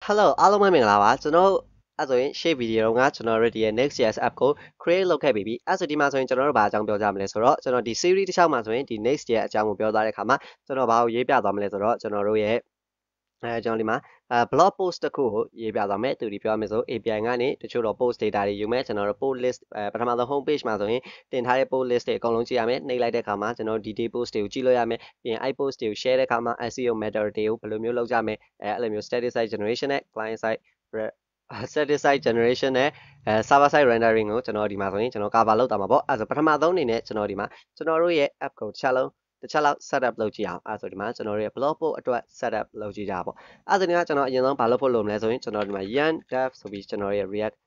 Hello အားလုံးပဲမင်္ဂလာပါကျွန်တော်အဲ့ဆိုရင်ရှေ့ဗီဒီယိုကကျွန်တော်တို့ဒီ NextJS app ကို create လုပ်ခဲ့ပြီးအဲ့ဆိုဒီမှာဆိုရင်ကျွန်တော်တို့ဘာအကြောင်းပြောကြမလဲဆိုတော့ကျွန်တော်ဒီ series တစ်လျှောက်မှာဆိုရင်ဒီ NextJS အကြောင်းကိုပြောသွားတဲ့အခါမှာကျွန်တော်ဘာကိုရေးပြသွားမလဲဆိုတော့ကျွန်တော်တို့ရဲ့ကျွန်တော်ဒီမှာblog post တစ်ခုကိုရေးပြသွားမယ်သူဒီပြောမယ်ဆို API ကနေတချို့တော့ post data တွေယူမယ်ကျွန်တော်တို့ post list ပထမဆုံး home page မှာဆိုရင်တင်ထားတဲ့ post list တွေအကုန်လုံးကြည့်ရမယ်နှိပ်လိုက်တဲ့အခါမှာကျွန်တော် detail post တွေကိုကြည့်လို့ရမယ်ပြီးရင် i post တွေကို share တဲ့အခါမှာ SEO method တွေကိုဘယ်လိုမျိုးလုပ်ကြမယ်အဲ့လိုမျိုး static site generation နဲ့ client side static site generation နဲ့server side rendering ကိုကျွန်တော်ဒီမှာဆိုရင်ကျွန်တော် cover လုပ်တာမှာပေါ့အဲ့ဒါဆိုပထမဆုံးအနေနဲ့ကျွန်တော်ဒီမှာကျွန်တော်တို့ရဲ့ app ကိုတစ်ချက်လောက် setup လုပ်ကြည့်အောင်အဲ့ဒါဆိုဒီမှာကျွန်တော်တို့ရဲ့ blog post အတွက် setup လုပ်ကြည့်ကြပါပေါ့အဲ့ဒါဒီကကျွန်တော်အရင်ဆုံးဘာလုပ်ဖို့လုပ်မလဲဆိုရင်ကျွန်တော်ဒီမှာ yarn dev ဆိုပြီးကျွန်တော်ရဲ့ react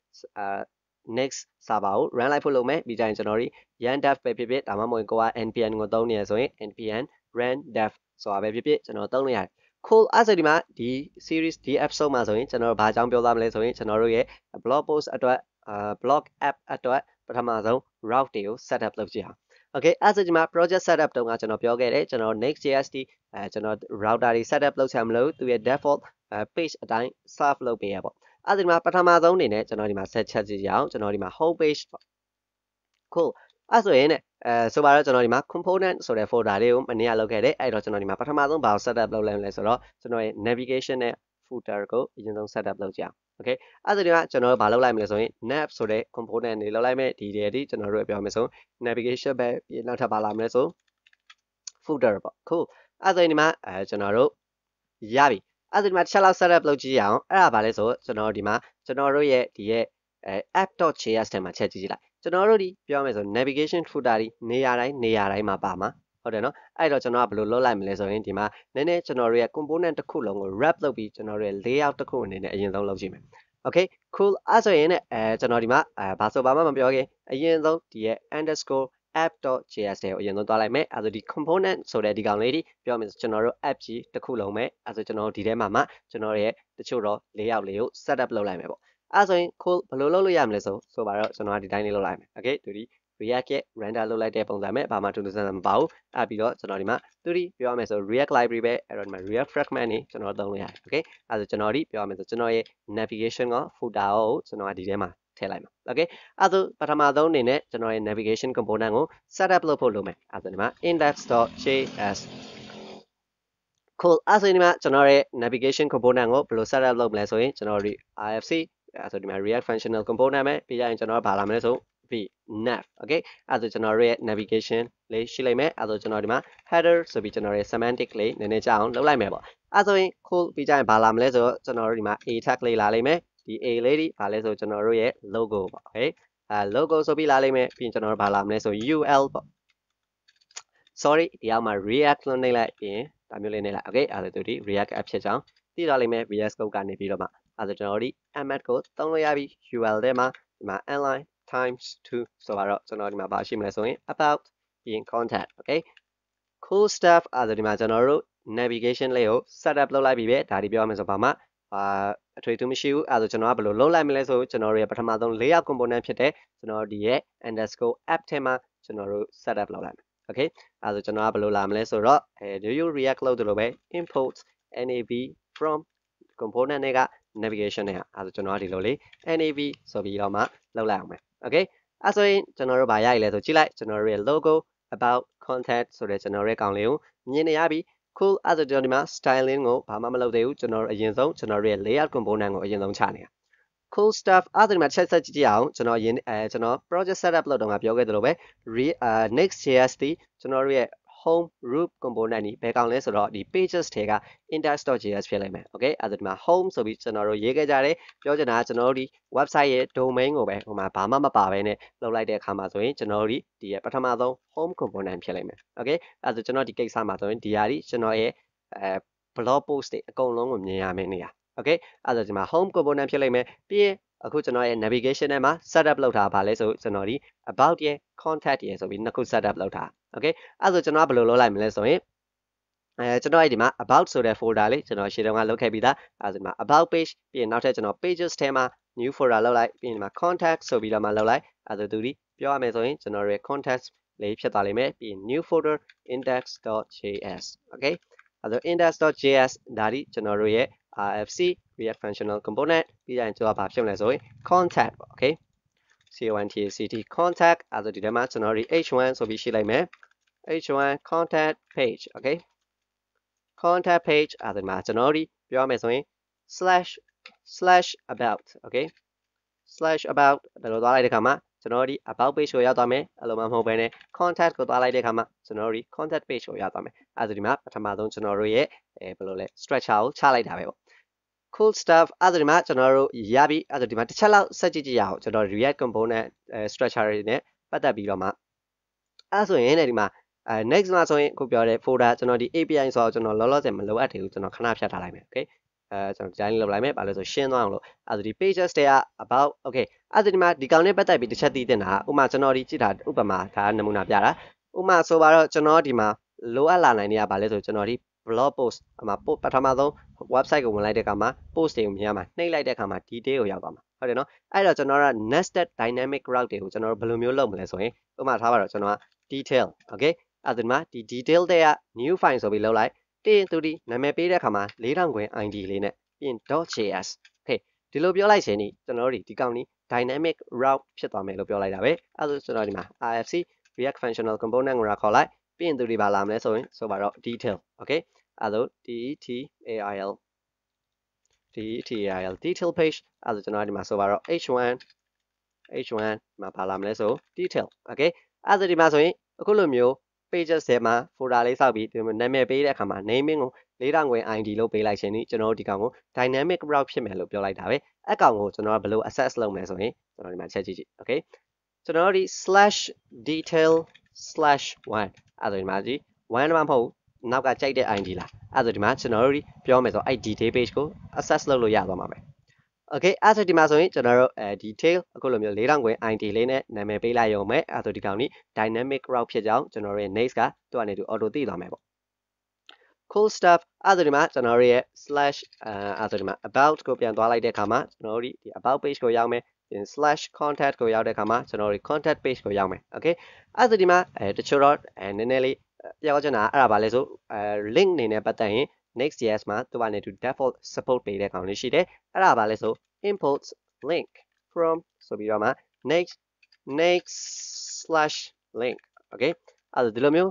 next server ကို run လိုက်ဖို့လုပ်မယ်ပြီးကြရင်ကျွန်တော်တို့ yarn dev ပဲဖြစ်ဖြစ်ဒါမှမဟုတ်ကိုက npm ကိုသုံးနေရဆိုရင် npm run dev ဆိုတာပဲဖြစ်ဖြစ်ကျွန်တော်သုံးလို့ရတယ်cool အဲ့ဆိုဒီမှာဒီ series ဒီ episode မှာဆိုရင်ကျွန်တော်တို့ဘာအကြောင်းပြောသားမလဲဆိုရင်ကျွန်တော်တို့ရဲ့ blog post အတွက်blog app အတွက်ပထမဆုံး route တွေကို setup လုပ်ကြည့်အောင် okay အဲ့ဆိုဒီမှာ project setup တုန်းကကျွန်တော်ပြောခဲ့တယ်ကျွန်တော် NextJS ဒီကျွန်တော် router တွေ setup လုပ်ချင်မလို့သူရဲ့ default page အတိုင်း serve လုပ်ပေးရပေါ့အဲ့ဒီမှာပထမဆုံးအနေနဲ့ကျွန်တော်ဒီမှာ set ချက်ကြည့်ရအောင်ကျွန်တော်ဒီမှာ home page ပေါ့ cool အဲ့ဆိုရင်ဆိုပါတော့ကျွန်တော်ဒီမှာ component ဆိုတဲ့ folder လေးကိုမနေ့ကလုပ်ခဲ့တယ်အဲ့တော့ကျွန်တော်ဒီမှာပထမဆုံးဘာကို setup လုပ်လိုက်မလဲဆိုတော့ကျွန်တော်ရဲ့ navigation နဲ့ footer ကိုအရင်ဆုံး setup လုပ်ကြအောင် okay အဲ့ဒါဒီမှာကျွန်တော်တို့ဘာလုပ်လိုက်မလဲဆိုရင် nav ဆိုတဲ့ component တွေလုပ်လိုက်မယ်ဒီတွေကျွန်တော်တို့ပြောမယ်ဆို navigation ပဲပြီးနောက်ထပ်ဘာလာမလဲဆို footer ပေါ့ cool အဲ့ဒါဒီမှာကျွန်တော်တို့ရပြီအဲ့ဒါဒီမှာတစ်ချက်လောက် setup လုပ်ကြည့်ရအောင်အဲ့ဒါဘာလဲဆိုကျွန်တော်ဒီမှာကျွန်တော်တို့ရဲ့ဒီရဲ့ app.js ထဲမှာချက်ကြည့်လိုက်ကျွန်တော်တို့ဒီပြောမယ်ဆို navigation footer ဒီနေရာတိုင်းမှာပါမှာဟုတ်တယ်နော်အဲ့တော့ကျွန်တော်ကဘယ်လိုလုပ်လိုက်မလဲဆိုရင်ဒီမှာနည်းနည်းကျွန်တော်တို့ရဲ့ component တစ်ခုလုံးကို wrap လုပ်ပြီးကျွန်တော်တို့ရဲ့ layout တစ်ခုအနေနဲ့အရင်ဆုံးလုပ်ကြည့်မယ် okay cool အဲ့ဆိုရင်ကျွန်တော်ဒီမှာဘာဆိုဘာမှမပြောခင်အရင်ဆုံးဒီရဲ့ underscore app.js တွေကိုအရင်ဆုံးသွားလိုက်မယ်အဲ့ဒါဒီ component ဆိုတဲ့ဒီကောင်လေးဒီပြောမယ်ဆိုကျွန်တော်တို့ app ကြီးတစ်ခုလုံးပဲအဲ့ဒါကျွန်တော်ဒီထဲမှာမှကျွန်တော်ရဲ့တချို့တော့ layout လေးကို setup လုပ်လိုက်မယ်ပေါ့အဲ့ဆိုရင် cool ဘယ်လိုလုပ်လို့ရမလဲဆိုပါတော့ကျွန်တော်ဒီတိုင်းလေးလုပ်လိုက်မယ် okay သူဒီ react ရဲ့ render လုပ်လိုက်တဲ့ပုံစံပဲဘာမှထူးထူးဆန်းဆန်းမပါဘူးအဲ့ပြီးတော့ကျွန်တော်ဒီမှာသူဒီပြောမယ်ဆို react library ပဲအဲ့တော့ဒီမှာ react fragment နေကျွန်တော်သုံးလို့ရတယ် okay အဲ့ဆိုကျွန်တော်ဒီပြောမယ်ဆိုကျွန်တော်ရဲ့ navigation က footer ကိုကျွန်တော်ဒီထဲမှာထည့်လိုက်မှာ okay အဲ့ဆိုပထမဆုံးအနေနဲ့ကျွန်တော်ရဲ့ navigation component ကို setup လုပ်ဖို့လုပ်မယ်အဲ့ဆိုဒီမှာ index.js cool အဲ့ဆိုဒီမှာကျွန်တော်ရဲ့ navigation component ကိုဘယ်လို setup လုပ်မလဲဆိုရင်ကျွန်တော်ဒီ ifc အဲ့ဆိုဒီမှာ react functional component ပဲပြီးကြရင်ကျွန်တော်ဘာလာမလဲဆိုပြီး nav okay အဲ့ဆိုကျွန်တော်ရဲ့ navigation လေးရှိလိုက်မယ်အဲ့ဆိုကျွန်တော်ဒီမှာ header ဆိုပြီးကျွန်တော်ရဲ့ semantic လေးနည်းနည်းကြအောင်လုပ်လိုက်မယ်ပေါ့အဲ့ဆိုရင် cool ပြီးကြရင်ဘာလာမလဲဆိုတော့ကျွန်တော်တို့ဒီမှာ a tag လေးလာလိမ့်မယ်ဒီ a လေးဒီဘာလဲဆိုကျွန်တော်တို့ရဲ့ logo ပေါ့ okay logo ဆိုပြီးလာလိမ့်မယ်ပြီးရင်ကျွန်တော်တို့ဘာလာမလဲဆို ul ပေါ့ sorry ဒီအောက်မှာ react လို့နှိပ်လိုက်ပြီးရင်ဒါမျိုးလေးနှိပ်လိုက် okay အဲ့ဒါသူဒီ react app ဖြစ်ကြောင်းသိသွားလိမ့်မယ် vs code ကနေပြီးတော့မှအဲ့ဒါကျွန်တော်ဒီ emmet ကိုသုံးလို့ရပြီ ul ထဲမှာဒီမှာ align times 2ဆိုတော့ကျွန်တော်ဒီမှာဘာရှိမလဲဆိုရင် about ပြီးရင် content okay cool stuff အဲ့ဒါဒီမှာကျွန်တော်တို့ navigation လေးကို setup လုပ်လိုက်ပြီပဲဒါဒီပြောရမယ်ဆိုဘာမှအထွေထူးမရှိဘူးအဲ့ဒါကျွန်တော်ကဘယ်လိုလုပ်လိုက်မလဲဆိုကျွန်တော်တို့ရဲ့ပထမဆုံး layout component ဖြစ်တဲ့ကျွန်တော်ဒီရဲ့ underscore app ထဲမှာကျွန်တော်တို့ setup လုပ်လိုက်မယ် okay အဲ့ဒါကျွန်တော်ကဘယ်လိုလာမလဲဆိုတော့do react လုပ်တယ်လို့ပဲ import nav from component တွေက navigation တွေကအဲ့ဒါကျွန်တော်ကဒီလိုလေး nav ဆိုပြီးတော့မှလုပ်လိုက်အောင်မယ် okay အဲ့ဆိုရင်ကျွန်တော်တို့ဗာရရည်လဲဆိုကြည့်လိုက်ကျွန်တော်တို့ရဲ့ logo about content ဆိုတဲ့ကျွန်တော်ရဲ့ကောင်လေးကိုမြင်နေရပြီ cool အဲ့ဒါကျွန်တော်ဒီမှာ styling ကိုဘာမှမလုပ်သေးဘူးကျွန်တော်အရင်ဆုံးကျွန်တော်ရဲ့ layout component ကိုအရင်ဆုံးချနေတာ cool stuff အဲ့ဒါဒီမှာချက်ကြည့်အောင်ကျွန်တော်ကျွန်တော် project setup လုပ်တော့ငါပြောခဲ့သလိုပဲ NextJS ဒီကျွန်တော်ရဲ့ home root component ဒီဘယ်ကောင်လဲဆိုတော့ဒီ pages ထဲက index.js ဖြစ်လိုက်မယ် okay အဲ့ဒါဒီမှာ home ဆိုပြီးကျွန်တော်တို့ရေးခဲ့ကြတယ်ပြောချင်တာကကျွန်တော်တို့ဒီ website ရဲ့ domain ကိုပဲဟိုမှာဘာမှမပါဘဲနဲ့လုပ်လိုက်တဲ့အခါမှာဆိုရင်ကျွန်တော်တို့ဒီရဲ့ပထမဆုံး home component ဖြစ်လိုက်မယ် okay အဲ့ဒါကျွန်တော်ဒီကိစ္စမှာဆိုရင်ဒီဟာဒီကျွန်တော်ရဲ့blog post တွေအကုန်လုံးကိုမြင်ရမယ့်နေရာ okay အဲ့ဒါဒီမှာ home component ဖြစ်လိုက်မယ်ပြီးရင်အခုကျွန်တော်ရဲ့ navigation ထဲမှာ setup လုပ်ထားပါလဲဆိုကျွန်တော်ဒီ about ရဲ့ contact ရဲ့ဆိုပြီးနှစ်ခု setup လုပ်ထား okay အဲ့ဆိုကျွန်တော်ကဘယ်လိုလုပ်လိုက်မလဲဆိုရင်ကျွန်တော်အဲ့ဒီမှာ about ဆိုတဲ့ folder လေးကျွန်တော်ရှေ့တုန်းကလုပ်ခဲ့ပြီးသားအဲ့ဒီမှာ about page ပြီးရင်နောက်ထပ်ကျွန်တော် pages ထဲမှာ new folder လုပ်လိုက်ပြီးရင်ဒီမှာ contact ဆိုပြီးတော့မှလုပ်လိုက်အဲ့ဒါသူဒီပြောရမယ်ဆိုရင်ကျွန်တော်ရဲ့ contact လေးဖြစ်သွားလိမ့်မယ်ပြီးရင် new folder index.js okay အဲ့ဒါ index.js ဒါဒီကျွန်တော်တို့ရဲ့RFC React functional component ပြီးရင်ကျွန်တော်ဘာဖြစ်မလဲဆိုရင် contact ပေါ့ okay contact contact အဲ့ဒါဒီထဲမှာကျွန်တော်ဒီ h1 ဆိုပြီးရှိလိုက်မယ် h1 contact page okay contact page အဲ့ဒါမှာကျွန်တော်ဒီပြောရမယ်ဆိုရင် /about okay /about ဒါလိုသွားလိုက်တဲ့အခါမှာကျွန်တော်ဒီ about page ကိုရောက်သွားမယ်အဲ့လိုမှမဟုတ်ဘဲနဲ့ contact ကိုသွားလိုက်တဲ့အခါမှာကျွန်တော်ဒီ contact page ကိုရောက်သွားမယ်အဲ့ဒါဒီမှာပထမဆုံးကျွန်တော်တို့ရဲ့ဘယ်လိုလဲ structure ကိုချလိုက်တာပဲပေါ့ cool stuff အဲ့ဒါဒီမှာကျွန်တော်တို့ရပြီအဲ့ဒါဒီမှာတစ်ချက်လောက်ဆက်ကြည့်ကြရအောင်ကျွန်တော် React component structure တွေနဲ့ပတ်သက်ပြီးတော့မှအဲ့ဆိုရင်ဒီမှာnext မှာဆိုရင်အခုပြောတဲ့ folder ကျွန်တော်ဒီ API ဆိုတော့ကျွန်တော်လောလောဆယ်မလိုအပ်သေးဘူးကျွန်တော်ခဏဖြတ်ထားလိုက်မယ် okay ကျွန်တော် design လုပ်လိုက်မယ်ဘာလို့ဆိုရှင်းသွားအောင်လို့အဲ့ဒါဒီ pages တွေက about okay အဲ့ဒါဒီမှာဒီကောင်နဲ့ပတ်သက်ပြီးတစ်ချက်သိတင်တာဥပမာကျွန်တော်ဒီကြည့်တာဥပမာဒါနမူနာပြတာဥပမာဆိုပါတော့ကျွန်တော်ဒီမှာလိုအပ်လာနိုင်နေတာဘာလဲဆိုကျွန်တော်ဒီ blog post အမှာပထမဆုံး website ကိုဝင်လိုက်တဲ့အခါမှာ post တွေကိုမြင်ရမှာနှိပ်လိုက်တဲ့အခါမှာ detail ကိုရောက်သွားမှာဟုတ်တယ်နော်အဲ့တော့ကျွန်တော်က nested dynamic route တွေကိုကျွန်တော်ဘယ်လိုမျိုးလုပ်မလဲဆိုရင်ဥပမာထားပါတော့ကျွန်တော်က detail okay အဲ့ဒီမှာဒီ detail တွေက new file ဆိုပြီးလုပ်လိုက်ပြီးရင်သူဒီနာမည်ပေးတဲ့အခါမှာ4000ခွင် ID လေးနဲ့ပြီးရင် .js ဟေးဒီလိုပြောလိုက်ရင်ကျွန်တော်တို့ဒီကောင်นี้ dynamic route ဖြစ်သွားမယ်လို့ပြောလိုက်တာပဲအဲ့ဒါဆိုကျွန်တော်ဒီမှာ rfc react functional component ကိုခေါ်လိုက်ပြီးရင်သူဒီပါလာမလဲဆိုရင်ဆိုပါတော့ detail okay အဲ့ဒါ detail detail page အဲ့ဒါကျွန်တော်ဒီမှာဆိုပါတော့ h1 မှာပါလာမလဲဆို detail okay အဲ့ဒါဒီမှာဆိုရင်အခုလိုမျိုး pages ထဲမှာ folder လေးစောက်ပြီးဒီနာမည်ပေးတဲ့အခါမှာ naming ကို4000ခွင် ID လို့ပေးလိုက်ခြင်းนี่ကျွန်တော်တို့ဒီကောင်ကို dynamic route ဖြစ်မယ်လို့ပြောလိုက်တာပဲအကောင်ကိုကျွန်တော်ဘယ်လို access လုပ်မလဲဆိုရင်ကျွန်တော်ဒီမှာချက်ကြည့် okay ကျွန်တော်တို့ဒီ /detail/1 အဲ့ဒါဒီမှာဒီ1တော့မဟုတ်နောက်ကကြိုက်တဲ့ ID လားအဲ့ဒါဒီမှာကျွန်တော်တို့ပြောမယ်ဆိုအဲ့ detail page ကို access လုပ်လို့ရသွားမှာပဲ okay အဲ့ဒါဒီမှာဆိုရင်ကျွန်တော်တို့detail အခုလိုမျိုး4000ခွင် ID လေးနဲ့နာမည်ပေးလိုက်ရုံပဲအဲ့ဒါဒီကောင်นี้ dynamic route ဖြစ်ကြောင်းကျွန်တော်တို့ရဲ့ next ကသူ့အနေနဲ့ auto သိသွားမယ်ပေါ့ cool stuff အဲ့ဒါဒီမှာကျွန်တော်တို့ရဲ့ အဲ့ဒါဒီမှာ about ကိုပြန်သွားလိုက်တဲ့အခါမှာကျွန်တော်တို့ဒီ about page ကိုရောက်မယ်ပြီးရင် /contact ကိုရောက်တဲ့အခါမှာကျွန်တော်တို့ contact page ကိုရောက်မယ် okay အဲ့ဒါဒီမှာတချို့တော့နည်းနည်းလေးပြောချင်တာအဲ့ဒါပါလဲဆို link အနေနဲ့ပတ်သက်ရင် NextJS မှာသူကနေ default support ပေးတဲ့ကောင်လေးရှိတယ်အဲ့ဒါပါလဲဆို import link from ဆိုပြီးတော့မှ next/link okay အဲ့ဒါဒီလိုမျိုး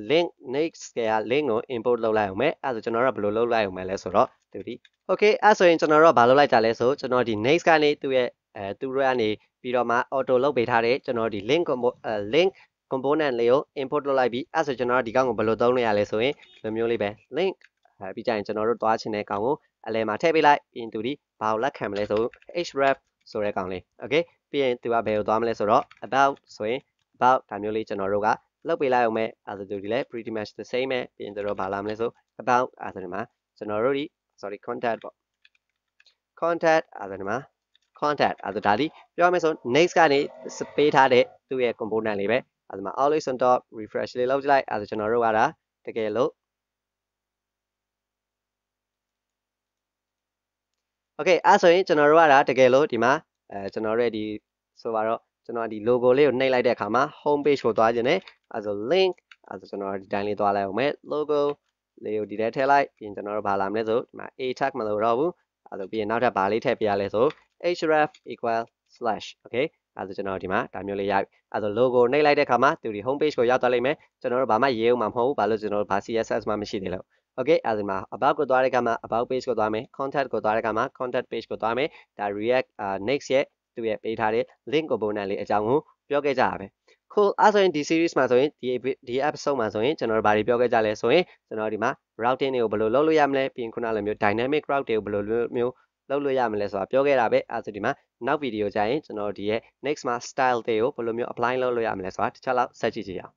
link next က link ကို import လုပ်လိုက်အောင်မယ်အဲ့ဒါကျွန်တော်တို့ဘယ်လိုလုပ်လိုက်အောင်မလဲဆိုတော့ဒီ okay အဲ့ဆိုရင်ကျွန်တော်တို့ဘာလုပ်လိုက်ကြလဲဆိုကျွန်တော်ဒီ next ကနေသူ့ရဲ့သူတို့ကနေပြီးတော့မှ auto လုပ်ပေးထားတဲ့ကျွန်တော်ဒီ link component လေးကို import လုပ်လိုက်ပြီးအဲ့ဆိုကျွန်တော်တို့ဒီကောင်ကိုဘယ်လိုသုံးလို့ရလဲဆိုရင်ဒီလိုမျိုးလေးပဲ link ပြီးကြရင်ကျွန်တော်တို့သွားချင်တဲ့ကောင်ကိုအလယ်မှာထည့်ပေးလိုက်ပြီးရင်သူဒီဘာကိုလက်ခံမလဲဆို href ဆိုတဲ့ကောင်လေး okay ပြီးရင်သူကဘယ်ကိုသွားမလဲဆိုတော့ about ဆိုရင် about ဒါမျိုးလေးကျွန်တော်တို့ကလုပ်ပေးလိုက်အောင်မယ်အဲ့ဒါသူဒီလဲ pretty much the same ပဲပြီးရင်တို့ဘာလာမလဲဆို about အဲ့ဒါဒီမှာကျွန်တော်တို့ဒီ sorry contact ပေါ့ contact အဲ့ဒါဒီမှာ contact အဲ့ဒါဒါဒီပြောရမယ်ဆို next ကနေပေးထားတဲ့သူ့ရဲ့ component လေးပဲအဲ့ဒါမှာ always on top refresh လေးလုပ်ကြလိုက်အဲ့ဒါကျွန်တော်တို့ကဒါတကယ်လို့ okay အဲ့ဆိုရင်ကျွန်တော်တို့ကဒါတကယ်လို့ဒီမှာကျွန်တော်တို့ဒီဆိုပါတော့ကျွန်တော်ဒီ logo လေးကိုနှိပ်လိုက်တဲ့အခါမှာ home page ကိုသွားခြင်းနဲ့အဲ့ဆို link အဲ့ဆိုကျွန်တော်ဒီတိုင်းလေးသွားလိုက်အောင်မယ် logo လေးကိုဒီထဲထည့်လိုက်ပြီးရင်ကျွန်တော်တို့ဘာလာမလဲဆိုဒီမှာ a tag မလို့တော့ဘူးအဲ့ဆိုပြီးရင်နောက်ထပ်ဘာလေးထည့်ပြရလဲဆို href = okay အဲ့ဆိုကျွန်တော်ဒီမှာဒါမျိုးလေးရပြီအဲ့ဆို logo နှိပ်လိုက်တဲ့အခါမှာသူဒီ home page ကိုရောက်သွားလိမ့်မယ်ကျွန်တော်တို့ဘာမှရေးအောင်မှာမဟုတ်ဘူးဘာလို့ကျွန်တော်တို့ဘာ css မှမရှိသေးလို့ okay အဲ့ဒီမှာ about ကိုသွားတဲ့အခါမှာ about page ကိုသွားမယ် contact ကိုသွားတဲ့အခါမှာ contact page ကိုသွားမယ်ဒါ react next ရဲ့သူရဲ့ပေးထားတဲ့ link component လေးအကြောင်းကိုပြောခဲ့ကြတာပဲ cool အဲ့ဆိုရင်ဒီ series မှာဆိုရင်ဒီ episode မှာဆိုရင်ကျွန်တော်တို့ဘာတွေပြောခဲ့ကြလဲဆိုရင်ကျွန်တော်ဒီမှာ routing တွေကိုဘယ်လိုလုပ်လို့ရမလဲပြီးရင်ခုနလိုမျိုး dynamic route တွေကိုဘယ်လိုမျိုးလုပ်လို့ရမလဲဆိုတာပြောခဲ့တာပဲအဲ့ဆိုဒီမှာနောက် video ကြရင်ကျွန်တော်ဒီရဲ့ next မှာ style တွေကိုဘယ်လိုမျိုး apply လုပ်လို့ရမလဲဆိုတာတစ်ချက်လောက်ဆက်ကြည့်ကြရအောင်